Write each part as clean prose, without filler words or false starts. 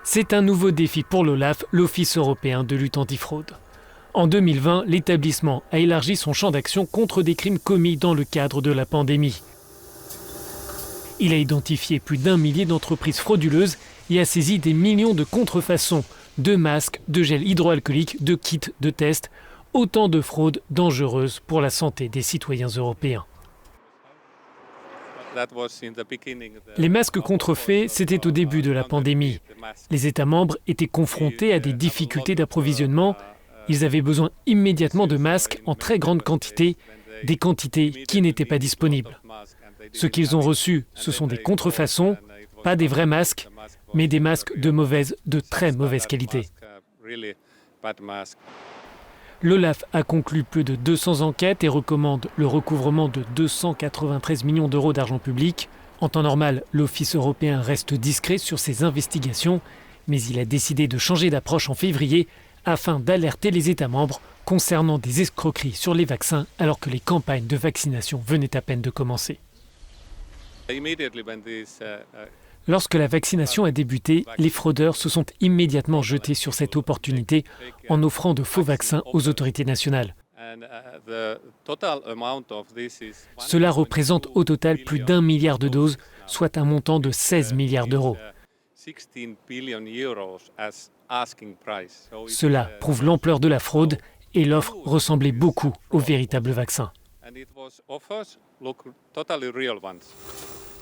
C'est un nouveau défi pour l'OLAF, l'Office européen de lutte antifraude. En 2020, l'établissement a élargi son champ d'action contre des crimes commis dans le cadre de la pandémie. Il a identifié plus d'1 millier d'entreprises frauduleuses et a saisi des millions de contrefaçons, de masques, de gel hydroalcoolique, de kits de tests, autant de fraudes dangereuses pour la santé des citoyens européens. Les masques contrefaits, c'était au début de la pandémie. Les États membres étaient confrontés à des difficultés d'approvisionnement. Ils avaient besoin immédiatement de masques en très grande quantité, des quantités qui n'étaient pas disponibles. Ce qu'ils ont reçu, ce sont des contrefaçons, pas des vrais masques, mais des masques de très mauvaise qualité. L'OLAF a conclu plus de 200 enquêtes et recommande le recouvrement de 293 millions d'euros d'argent public. En temps normal, l'Office européen reste discret sur ses investigations, mais il a décidé de changer d'approche en février afin d'alerter les États membres concernant des escroqueries sur les vaccins alors que les campagnes de vaccination venaient à peine de commencer. Lorsque la vaccination a débuté, les fraudeurs se sont immédiatement jetés sur cette opportunité en offrant de faux vaccins aux autorités nationales. Cela représente au total plus d'1 milliard de doses, soit un montant de 16 milliards d'euros. Cela prouve l'ampleur de la fraude et l'offre ressemblait beaucoup au véritable vaccin.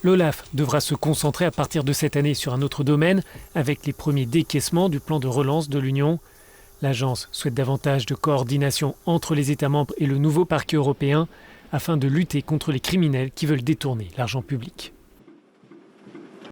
L'OLAF devra se concentrer à partir de cette année sur un autre domaine avec les premiers décaissements du plan de relance de l'Union. L'agence souhaite davantage de coordination entre les États membres et le nouveau parquet européen afin de lutter contre les criminels qui veulent détourner l'argent public.